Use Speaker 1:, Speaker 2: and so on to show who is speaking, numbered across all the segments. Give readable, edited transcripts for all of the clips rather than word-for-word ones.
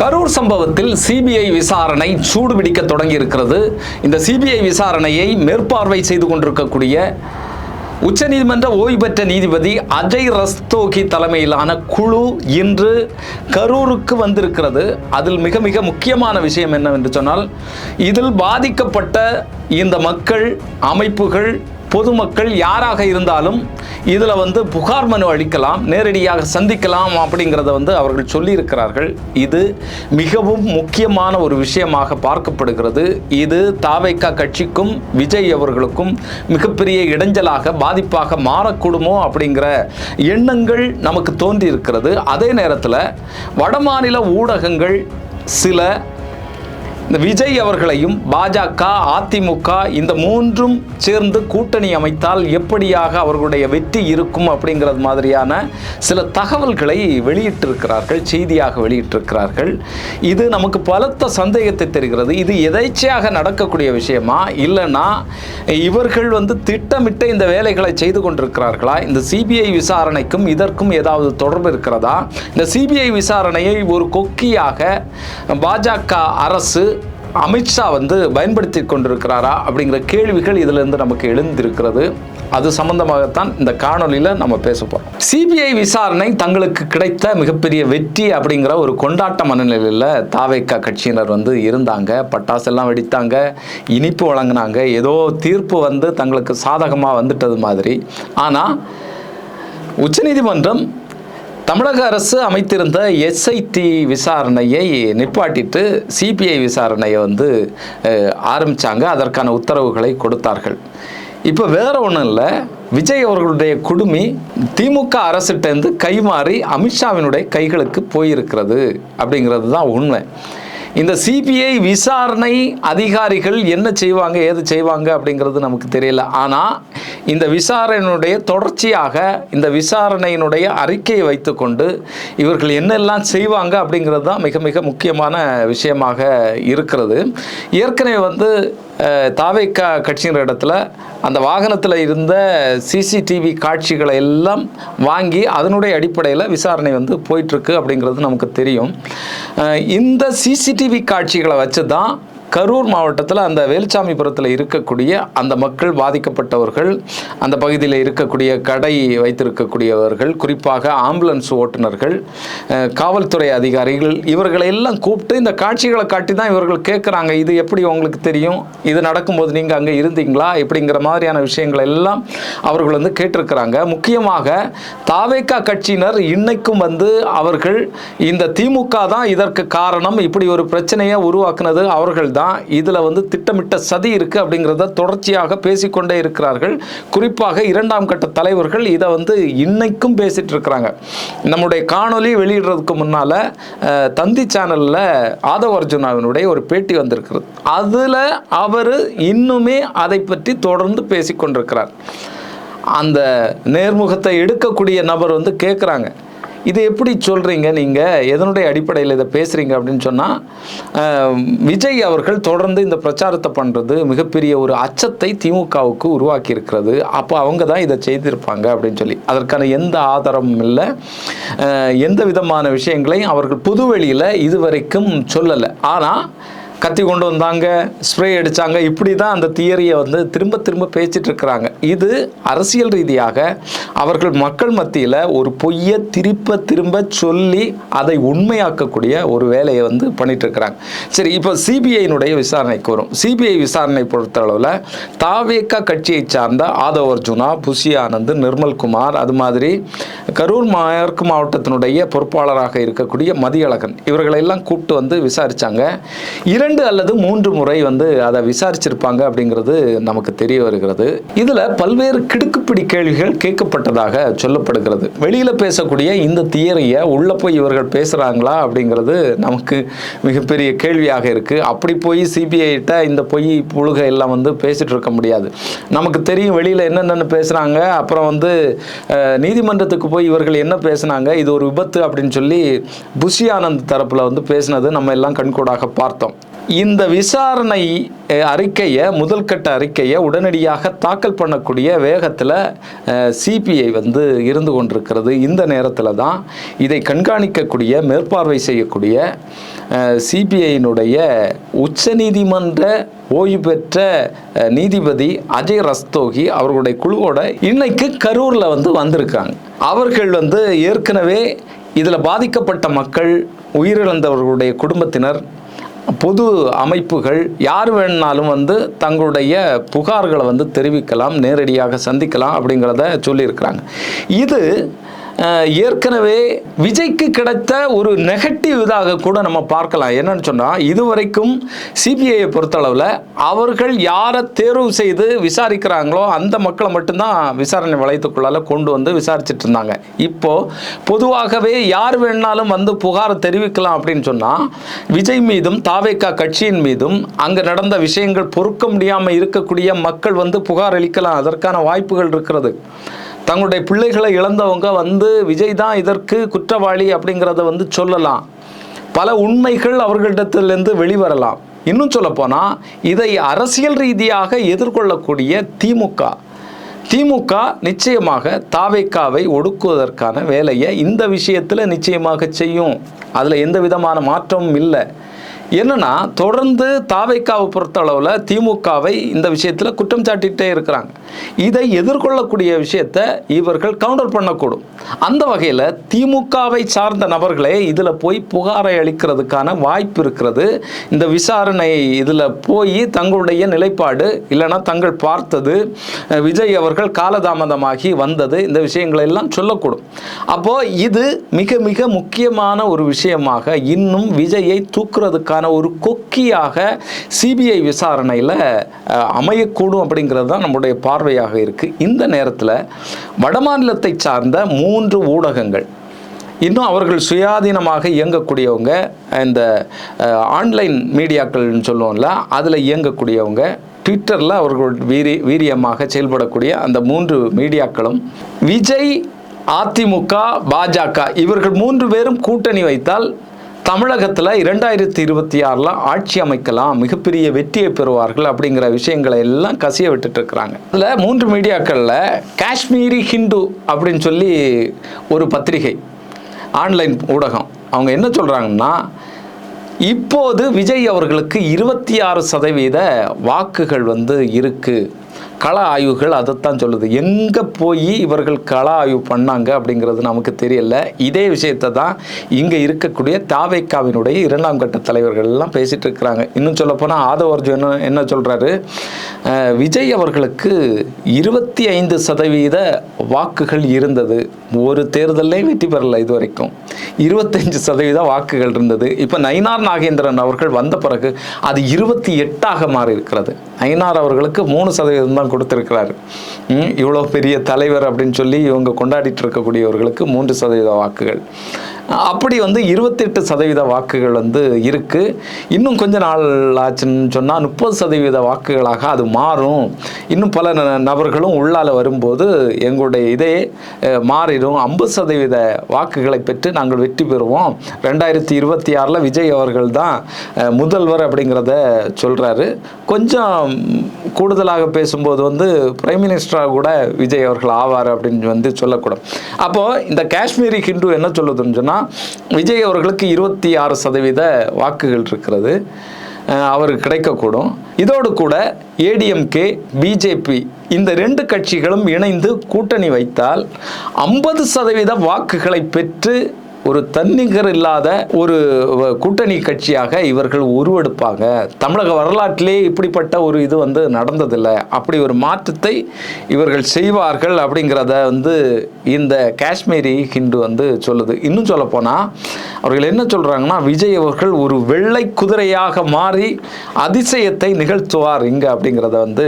Speaker 1: கரூர் சம்பவத்தில் சிபிஐ விசாரணை சூடுபிடிக்க தொடங்கி இருக்கிறது. இந்த சிபிஐ விசாரணையை மேற்பார்வை செய்து கொண்டிருக்கக்கூடிய உச்சநீதிமன்ற ஓய்வு பெற்ற நீதிபதி அஜய் ரஸ்தோகி தலைமையிலான குழு இன்று கரூருக்கு வந்திருக்கிறது. அதில் மிக மிக முக்கியமான விஷயம் என்னவென்று சொன்னால், இதில் பாதிக்கப்பட்ட இந்த மக்கள், அமைப்புகள், பொதுமக்கள் யாராக இருந்தாலும் இதில் புகார் மனு அளிக்கலாம், நேரடியாக சந்திக்கலாம் அப்படிங்கிறத அவர்கள் சொல்லியிருக்கிறார்கள். இது மிகவும் முக்கியமான ஒரு விஷயமாக பார்க்கப்படுகிறது. இது தாவேகா கட்சிக்கும் விஜய் அவர்களுக்கும் மிகப்பெரிய இடைஞ்சலாக, பாதிப்பாக மாறக்கூடுமோ அப்படிங்கிற எண்ணங்கள் நமக்கு தோன்றி இருக்கிறது. அதே நேரத்தில் வடமாநில ஊடகங்கள் சில இந்த விஜய் அவர்களையும் பாஜக, அதிமுக இந்த மூன்றும் சேர்ந்து கூட்டணி அமைத்தால் எப்படியாக அவர்களுடைய வெற்றி இருக்கும் அப்படிங்கிறது மாதிரியான சில தகவல்களை வெளியிட்டிருக்கிறார்கள், செய்தியாக வெளியிட்டிருக்கிறார்கள். இது நமக்கு பலத்த சந்தேகத்தை தெரிகிறது. இது எதேச்சையாக நடக்கக்கூடிய விஷயமா, இல்லைன்னா இவர்கள் திட்டமிட்ட இந்த வேலைகளை செய்து கொண்டிருக்கிறார்களா? இந்த சிபிஐ விசாரணைக்கும் இதற்கும் ஏதாவது தொடர்பு இருக்கிறதா? இந்த சிபிஐ விசாரணையை ஒரு கொக்கியாக பாஜக அரசு, அமித்ஷா பயன்படுத்தி கொண்டிருக்கிறாரா அப்படிங்கிற கேள்விகள் இதிலிருந்து நமக்கு எழுந்திருக்கிறது. அது சம்பந்தமாகத்தான் இந்த காணொலியில் நம்ம பேச போகிறோம். சிபிஐ விசாரணை தங்களுக்கு கிடைத்த மிகப்பெரிய வெற்றி அப்படிங்கிற ஒரு கொண்டாட்ட மனநிலையில் தாவேகா கட்சியினர் இருந்தாங்க. பட்டாசெல்லாம் வெடித்தாங்க, இனிப்பு வழங்கினாங்க. ஏதோ தீர்ப்பு தங்களுக்கு சாதகமாக வந்துட்டது மாதிரி. ஆனால் உச்சநீதிமன்றம் தமிழக அரசு அமைத்திருந்த எஸ்ஐடி விசாரணையை நிப்பாட்டிட்டு சிபிஐ விசாரணையை ஆரம்பித்தாங்க. அதற்கான உத்தரவுகளை கொடுத்தார்கள். இப்போ வேற ஒன்றும் இல்லை, விஜய் அவர்களுடைய குடுமி திமுக அரசிட்டேருந்து கைமாறி அமித்ஷாவினுடைய கைகளுக்கு போயிருக்கிறது அப்படிங்கிறது தான் உண்மை. இந்த சிபிஐ விசாரணை அதிகாரிகள் என்ன செய்வாங்க, ஏது செய்வாங்க அப்படிங்கிறது நமக்கு தெரியல. ஆனால் இந்த விசாரணையினுடைய தொடர்ச்சியாக, இந்த விசாரணையினுடைய அறிக்கையை வைத்துக்கொண்டு இவர்கள் என்னெல்லாம் செய்வாங்க அப்படிங்கிறது தான் மிக மிக முக்கியமான விஷயமாக இருக்கிறது. ஏற்கனவே தாவேகா கட்சியினர் இடத்துல அந்த வாகனத்தில் இருந்த சிசிடிவி காட்சிகளை எல்லாம் வாங்கி அதனுடைய அடிப்படையில் விசாரணை போயிட்டுருக்கு அப்படிங்கிறது நமக்கு தெரியும். இந்த சிசிடிவி காட்சிகளை வச்சு தான் கரூர் மாவட்டத்தில் அந்த வேலுச்சாமிபுரத்தில் இருக்கக்கூடிய அந்த மக்கள், பாதிக்கப்பட்டவர்கள், அந்த பகுதியில் இருக்கக்கூடிய கடை வைத்திருக்கக்கூடியவர்கள், குறிப்பாக ஆம்புலன்ஸ் ஓட்டுநர்கள், காவல்துறை அதிகாரிகள், இவர்களை எல்லாம் கூப்பிட்டு இந்த காட்சிகளை காட்டி தான் இவர்கள் கேட்குறாங்க. இது எப்படி உங்களுக்கு தெரியும், இது நடக்கும்போது நீங்கள் அங்கே இருந்தீங்களா, இப்படிங்கிற மாதிரியான விஷயங்கள் எல்லாம் அவர்கள் கேட்டிருக்கிறாங்க. முக்கியமாக தாவேகா கட்சியினர் இன்னைக்கும் அவர்கள் இந்த திமுக தான் இதற்கு காரணம், இப்படி ஒரு பிரச்சனையை உருவாக்குனது அவர்கள் தான், இதில் திட்டமிட்ட சதி இருக்கு அப்படிங்கிறத தொடர்ச்சியாக பேசிக்கொண்டே இருக்கிறார்கள். குறிப்பாக இரண்டாம் கட்ட தலைவர்கள் இதை இன்னைக்கும் பேசிட்டு இருக்கிறாங்க. நம்முடைய காணொலி வெளியிடுறதுக்கு முன்னால தந்தி சேனல்ல ஆதவ அர்ஜுனாவினுடைய ஒரு பேட்டி வந்திருக்கிறது. அதுல அவர் இன்னுமே அதை பற்றி தொடர்ந்து பேசிக்கொண்டிருக்கிறார். அந்த நேர்முகத்தை எடுக்கக்கூடிய நபர் கேட்குறாங்க, இது எப்படி சொல்கிறீங்க, நீங்கள் எதனுடைய அடிப்படையில் இதை பேசுகிறீங்க அப்படின்னு சொன்னால், விஜய் அவர்கள் தொடர்ந்து இந்த பிரச்சாரத்தை பண்ணுறது மிகப்பெரிய ஒரு அச்சத்தை திமுகவுக்கு உருவாக்கி இருக்கிறது. அப்போ அவங்க தான் இதை செய்திருப்பாங்க அப்படின்னு சொல்லி, அதற்கான எந்த ஆதாரமும் இல்லை, எந்த விதமான விஷயங்களையும் அவர்கள் பொதுவெளியில் இதுவரைக்கும் சொல்லலை. ஆனால் கத்தி கொண்டு வந்தாங்க, ஸ்ப்ரே அடித்தாங்க, இப்படி தான் அந்த தியரியை திரும்ப திரும்ப பேசிட்டு இருக்கிறாங்க. இது அரசியல் ரீதியாக அவர்கள் மக்கள் மத்தியில் ஒரு பொய்யை திரும்ப சொல்லி அதை உண்மையாக்கக்கூடிய ஒரு வேலையை பண்ணிட்டு இருக்கிறாங்க. சரி, இப்போ சிபிஐனுடைய விசாரணைக்கு வரும். சிபிஐ விசாரணை பொறுத்தளவில் தாவேகா கட்சியை சார்ந்த ஆதவ அர்ஜுனா, புஷி ஆனந்த், நிர்மல்குமார், அது மாதிரி கரூர் மேற்கு மாவட்டத்தினுடைய பொறுப்பாளராக இருக்கக்கூடிய மதியழகன், இவர்களெல்லாம் கூப்பிட்டு விசாரித்தாங்க. 2 அல்லது 3 முறை அதை விசாரிச்சிருப்பாங்க அப்படிங்கிறது நமக்கு தெரிய வருகிறது. இதுல பல்வேறு கிடுக்குப்பிடி கேள்விகள் கேட்கப்பட்டதாக சொல்லப்படுகிறது. வெளியில பேசக்கூடிய இந்த தியரியை உள்ள போய் இவர்கள் பேசுறாங்களா அப்படிங்கிறது நமக்கு மிகப்பெரிய கேள்வியாக இருக்கு. அப்படி போய் சிபிஐட்ட இந்த பொய் புழுகை எல்லாம் பேசிட்டு இருக்க முடியாது. நமக்கு தெரியும் வெளியில என்னென்ன பேசுறாங்க. அப்புறம் நீதிமன்றத்துக்கு போய் இவர்கள் என்ன பேசினாங்க, இது ஒரு விபத்து அப்படின்னு சொல்லி புஷி ஆனந்த் தரப்புல பேசினது நம்ம எல்லாம் கண்கூடாக பார்த்தோம். இந்த விசாரணை அறிக்கையை, முதல் கட்ட அறிக்கையை உடனடியாக தாக்கல் பண்ணக்கூடிய வேகத்தில் சிபிஐ வந்து இருந்து கொண்டிருக்கிறது. இந்த நேரத்தில் தான் இதை கண்காணிக்கக்கூடிய, மேற்பார்வை செய்யக்கூடிய சிபிஐயினுடைய உச்சநீதிமன்ற ஓய்வு பெற்ற நீதிபதி அஜய் ரஸ்தோகி அவர்களுடைய குழுவோட இன்னைக்கு கரூரில் வந்து வந்திருக்காங்க. அவர்கள் வந்து ஏற்கனவே இதில் பாதிக்கப்பட்ட மக்கள், உயிரிழந்தவர்களுடைய குடும்பத்தினர், பொது அமைப்புகள் யார் வேணுனாலும் வந்து தங்களுடைய புகார்களை வந்து தெரிவிக்கலாம், நேரடியாக சந்திக்கலாம் அப்படிங்கிறத சொல்லியிருக்கிறாங்க. இது ஏற்கனவே விஜய்க்கு கிடைத்த ஒரு நெகட்டிவ் இதாக கூட நம்ம பார்க்கலாம். என்னன்னு சொன்னால், இதுவரைக்கும் சிபிஐயை பொறுத்தளவில் அவர்கள் யாரை தேர்வு செய்து விசாரிக்கிறாங்களோ அந்த மக்களை மட்டும்தான் விசாரணை வளையத்துக்குள்ளால கொண்டு வந்து விசாரிச்சுட்டு இருந்தாங்க. இப்போ பொதுவாகவே யார் வேணாலும் வந்து புகாரை தெரிவிக்கலாம் அப்படின்னு சொன்னால், விஜய் மீதும் தாவேகா கட்சியின் மீதும் அங்கே நடந்த விஷயங்கள் பொறுக்க முடியாமல் இருக்கக்கூடிய மக்கள் வந்து புகார் அளிக்கலாம். அதற்கான வாய்ப்புகள் இருக்கிறது. தங்களுடைய பிள்ளைகளை இழந்தவங்க வந்து விஜய் தான் இதற்கு குற்றவாளி அப்படிங்கிறத வந்து சொல்லலாம். பல உண்மைகள் அவர்களிடத்திலிருந்து வெளிவரலாம். இன்னும் சொல்லப்போனால், இதை அரசியல் ரீதியாக எதிர்கொள்ளக்கூடிய திமுக நிச்சயமாக தாவேகாவை ஒடுக்குவதற்கான வேலையை இந்த விஷயத்தில் நிச்சயமாக செய்யும். அதில் எந்த விதமான மாற்றமும் இல்லை. என்னன்னா, தொடர்ந்து தாவேகாவை பொறுத்தளவில் திமுகவை இந்த விஷயத்தில் குற்றம் சாட்டிகிட்டே இருக்கிறாங்க. இதை எதிர்கொள்ளக்கூடிய விஷயத்தை இவர்கள் கவுண்டர் பண்ணக்கூடும். அந்த வகையில் திமுகவை சார்ந்த நபர்களே இதில் போய் புகாரை அளிக்கிறதுக்கான வாய்ப்பு இருக்கிறது. இந்த விசாரணை இதில் போய் தங்களுடைய நிலைப்பாடு, இல்லைன்னா தங்கள் பார்த்தது, விஜய் அவர்கள் காலதாமதமாகி வந்தது, இந்த விஷயங்களை எல்லாம் சொல்லக்கூடும். அப்போது இது மிக மிக முக்கியமான ஒரு விஷயமாக, இன்னும் விஜயை தூக்குறதுக்கான ஒரு கொக்கியாக சிபிஐ விசாரணையில் அமையக்கூடும் அப்படிங்கிறது தான் நம்முடைய பார்வையாக இருக்கு. இந்த நேரத்தில் வடமாநிலத்தை சார்ந்த 3 ஊடகங்கள், இன்னும் அவர்கள் சுயாதீனமாக இயங்கக்கூடியவங்க, இந்த ஆன்லைன் மீடியாக்கள்னு சொல்லுவோம்ல, அதில் இயங்கக்கூடியவங்க, ட்விட்டரில் அவர்கள் வீரியமாக செயல்படக்கூடிய அந்த 3 மீடியாக்களும், விஜய், அதிமுக, பாஜக இவர்கள் 3 பேரும் கூட்டணி வைத்தால் தமிழகத்தில் 2026 ஆட்சி அமைக்கலாம், மிகப்பெரிய வெற்றியை பெறுவார்கள் அப்படிங்கிற விஷயங்களை எல்லாம் கசிய விட்டுட்டு இருக்கிறாங்க. அதில் 3 மீடியாக்களில் காஷ்மீரி ஹிந்து அப்படின்னு சொல்லி ஒரு பத்திரிகை, ஆன்லைன் ஊடகம், அவங்க என்ன சொல்கிறாங்கன்னா, இப்போது விஜய் அவர்களுக்கு 26% வாக்குகள் வந்து இருக்குது. கள ஆய்வுகள் அதைத்தான் சொல்லுது. எங்கே போய் இவர்கள் கள ஆய்வு பண்ணாங்க அப்படிங்கிறது நமக்கு தெரியல. இதே விஷயத்தை தான் இங்கே இருக்கக்கூடிய தாவேகாவினுடைய 2ஆம் கட்ட தலைவர்கள் எல்லாம் பேசிகிட்டு இருக்கிறாங்க. இன்னும் சொல்லப்போனால் ஆதவ அர்ஜுன் என்ன சொல்கிறாரு, விஜய் அவர்களுக்கு 25% வாக்குகள் இருந்தது. ஒரு தேர்தலையும் வெற்றி பெறலை இதுவரைக்கும். 25% வாக்குகள் இருந்தது. இப்போ நயினார் நாகேந்திரன் அவர்கள் வந்த பிறகு அது 28ஆக மாறி இருக்கிறது. நயினார் அவர்களுக்கு 3% தான் கொடுத்திருக்கிறாரு. இவ்வளோ பெரிய தலைவர் அப்படின்னு சொல்லி இவங்க கொண்டாடிட்டு இருக்கக்கூடியவர்களுக்கு 3% வாக்குகள். அப்படி வந்து 28% வாக்குகள் வந்து இருக்கு. இன்னும் கொஞ்ச நாள் ஆச்சுன்னு சொன்னால் 30% வாக்குகளாக அது மாறும். இன்னும் பல நபர்களும் உள்ளால வரும்போது எங்களுடைய இதே மாறிடும். 50% வாக்குகளை பெற்று நாங்கள் வெற்றி பெறுவோம். 2026 விஜய் அவர்கள் தான் முதல்வர் அப்படிங்கிறத சொல்றாரு. கொஞ்சம் கூடுதலாக பேசும்போது வந்து பிரைம் மினிஸ்டராக கூட விஜய் அவர்கள் ஆவார் அப்படின்னு வந்து சொல்லக்கூடும். அப்போ இந்த காஷ்மீரி ஹிந்து என்ன சொல்லுதுன்னு சொன்னா, விஜய் அவர்களுக்கு 26% வாக்குகள் இருக்கிறது, அவருக்கு கிடைக்கக்கூடும். இதோடு கூட ஏடிஎம்கே, பிஜேபி இந்த 2 கட்சிகளும் இணைந்து கூட்டணி வைத்தால் 50% வாக்குகளை பெற்று ஒரு தன்னிகர் இல்லாத ஒரு கூட்டணி கட்சியாக இவர்கள் உருவெடுப்பாங்க. தமிழக வரலாற்றிலே இப்படிப்பட்ட ஒரு இது வந்து நடந்ததில்லை. அப்படி ஒரு மாற்றத்தை இவர்கள் செய்வார்கள் அப்படிங்கிறத வந்து இந்த காஷ்மீரி ஹிந்து வந்து சொல்லுது. இன்னும் சொல்லப்போனால் அவர்கள் என்ன சொல்கிறாங்கன்னா, விஜய் அவர்கள் ஒரு வெள்ளை குதிரையாக மாறி அதிசயத்தை நிகழ்த்துவார் இங்கே அப்படிங்கிறத வந்து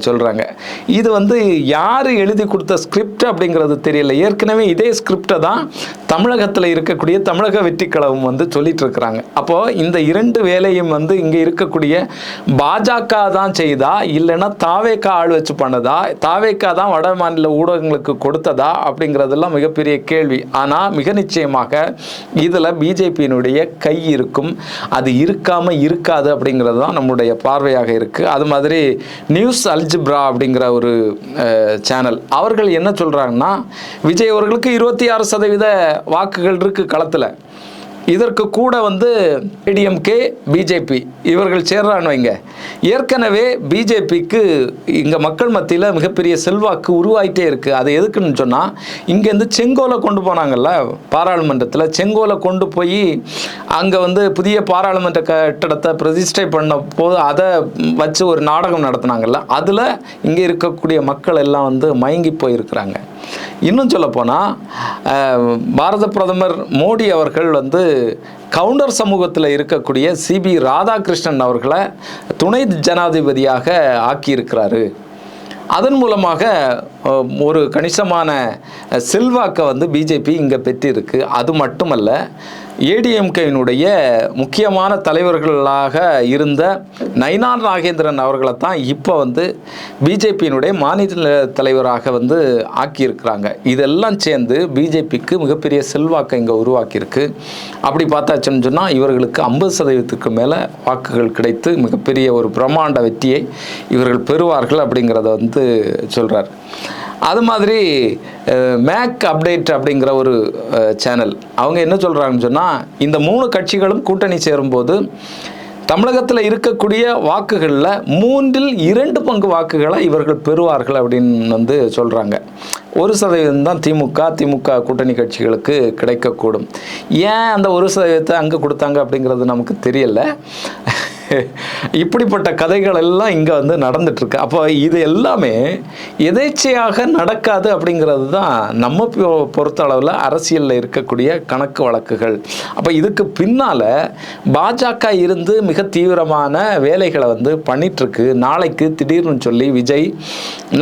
Speaker 1: சொல்கிறாங்க. இது வந்து யார் எழுதி கொடுத்த ஸ்கிரிப்ட் அப்படிங்கிறது தெரியல. ஏற்கனவே இதே ஸ்கிரிப்டை தான் தமிழக தமிழகத்தில் இருக்கக்கூடிய தமிழக வெற்றி கழகம் வந்து சொல்லிட்டு இருக்கிறாங்க. அப்போது இந்த 2 வேலையும் வந்து இங்கே இருக்கக்கூடிய பாஜக தான் செய்தா, இல்லைன்னா தாவேக்கா ஆள் வச்சு பண்ணதா, தாவேக்கா தான் வட மாநில ஊடகங்களுக்கு கொடுத்ததா அப்படிங்கிறதெல்லாம் மிகப்பெரிய கேள்வி. ஆனால் மிக நிச்சயமாக இதில் பிஜேபியினுடைய கை இருக்கும், அது இருக்காமல் இருக்காது அப்படிங்கிறது தான் நம்முடைய பார்வையாக இருக்குது. அது மாதிரி நியூஸ் அல்ஜிப்ரா அப்படிங்கிற ஒரு சேனல் அவர்கள் என்ன சொல்கிறாங்கன்னா, விஜய் அவர்களுக்கு 26% வாக்குகள் இருக்குது களத்தில். இதற்கு கூட வந்து ஏடிஎம்கே பிஜேபி இவர்கள் சேர்றான்னு வைங்க. ஏற்கனவே பிஜேபிக்கு இங்கே மக்கள் மத்தியில் மிகப்பெரிய செல்வாக்கு உருவாயிட்டே இருக்குது. அது எதுக்குன்னு சொன்னால், இங்கேருந்து செங்கோலை கொண்டு போனாங்கல்ல பாராளுமன்றத்தில், செங்கோலை கொண்டு போய் அங்கே வந்து புதிய பாராளுமன்ற கட்டடத்தை பிரதிஷ்டை பண்ண போது அதை வச்சு ஒரு நாடகம் நடத்தினாங்கல்ல, அதில் இங்கே இருக்கக்கூடிய மக்கள் எல்லாம் வந்து மயங்கி போயிருக்கிறாங்க. இன்னும் சொல்லப்போனால் பாரத பிரதமர் மோடி அவர்கள் வந்து கவுண்டர் சமூகத்தில் இருக்கக்கூடிய சிபி ராதாகிருஷ்ணன் அவர்களை துணை ஜனாதிபதியாக ஆக்கியிருக்கிறாரு. அதன் மூலமாக ஒரு கணிசமான செல்வாக்கை வந்து பிஜேபி இங்கே பெற்றிருக்கு. அது மட்டுமல்ல, ஏடிஎம்கேயினுடைய முக்கியமான தலைவர்களாக இருந்த நயினார் நாகேந்திரன் அவர்களை தான் இப்போ வந்து பிஜேபியினுடைய மாநில தலைவராக வந்து ஆக்கியிருக்கிறாங்க. இதெல்லாம் சேர்ந்து பிஜேபிக்கு மிகப்பெரிய செல்வாக்கை இங்கே உருவாக்கியிருக்கு. அப்படி பார்த்தாச்சுன்னு சொன்னால் இவர்களுக்கு 50%க்கு மேலே வாக்குகள் கிடைத்து மிகப்பெரிய ஒரு பிரம்மாண்ட வெற்றியை இவர்கள் பெறுவார்கள் அப்படிங்கிறத வந்து சொல்கிறார். அது மாதிரி மேக் அப்டேட் அப்படிங்கிற ஒரு சேனல் அவங்க என்ன சொல்கிறாங்கன்னு சொன்னால், இந்த 3 கட்சிகளும் கூட்டணி சேரும்போது தமிழகத்தில் இருக்கக்கூடிய வாக்குகளில் 3/2 பங்கு வாக்குகளை இவர்கள் பெறுவார்கள் அப்படின்னு வந்து சொல்கிறாங்க. 1% தான் திமுக கூட்டணி கட்சிகளுக்கு கிடைக்கக்கூடும். ஏன் அந்த 1% அங்கே கொடுத்தாங்க அப்படிங்கிறது நமக்கு தெரியல. இப்படிப்பட்ட கதைகள் எல்லாம் இங்கே வந்து நடந்துட்டுருக்கு. அப்போ இது எல்லாமே எதேச்சையாக நடக்காது அப்படிங்கிறது தான் நம்ம பொறுத்த அளவில் அரசியலில் இருக்கக்கூடிய கணக்கு வழக்குகள். அப்போ இதுக்கு பின்னால் பாஜக இருந்து மிக தீவிரமான வேலைகளை வந்து பண்ணிகிட்ருக்கு. நாளைக்கு திடீர்னு சொல்லி விஜய்,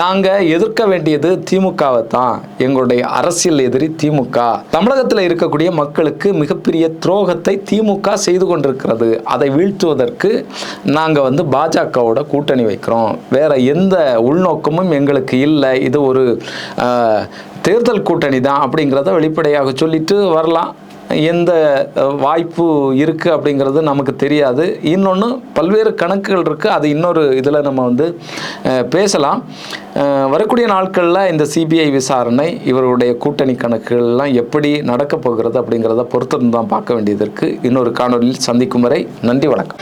Speaker 1: நாங்கள் எதிர்க்க வேண்டியது திமுகவை தான், எங்களுடைய அரசியல் எதிரி திமுக, தமிழகத்தில் இருக்கக்கூடிய மக்களுக்கு மிகப்பெரிய துரோகத்தை திமுக செய்து கொண்டிருக்கிறது, அதை வீழ்த்துவதற்கு நாங்கள் வந்து பாஜகவோட கூட்டணி வைக்கிறோம், வேற எந்த உள்நோக்கமும் எங்களுக்கு இல்லை, இது ஒரு தேர்தல் கூட்டணி தான் அப்படிங்கிறத வெளிப்படையாக சொல்லிட்டு வரலாம். எந்த வாய்ப்பு இருக்குது அப்படிங்கிறது நமக்கு தெரியாது. இன்னொன்று பல்வேறு கணக்குகள் இருக்குது, அது இன்னொரு இதில் நம்ம வந்து பேசலாம். வரக்கூடிய நாட்களில் இந்த சிபிஐ விசாரணை, இவருடைய கூட்டணி கணக்குகள்லாம் எப்படி நடக்கப் போகிறது அப்படிங்கிறத பொறுத்திருந்து தான் பார்க்க வேண்டியது இருக்குது. இன்னொரு காணொலியில் சந்திக்கும் வரை நன்றி, வணக்கம்.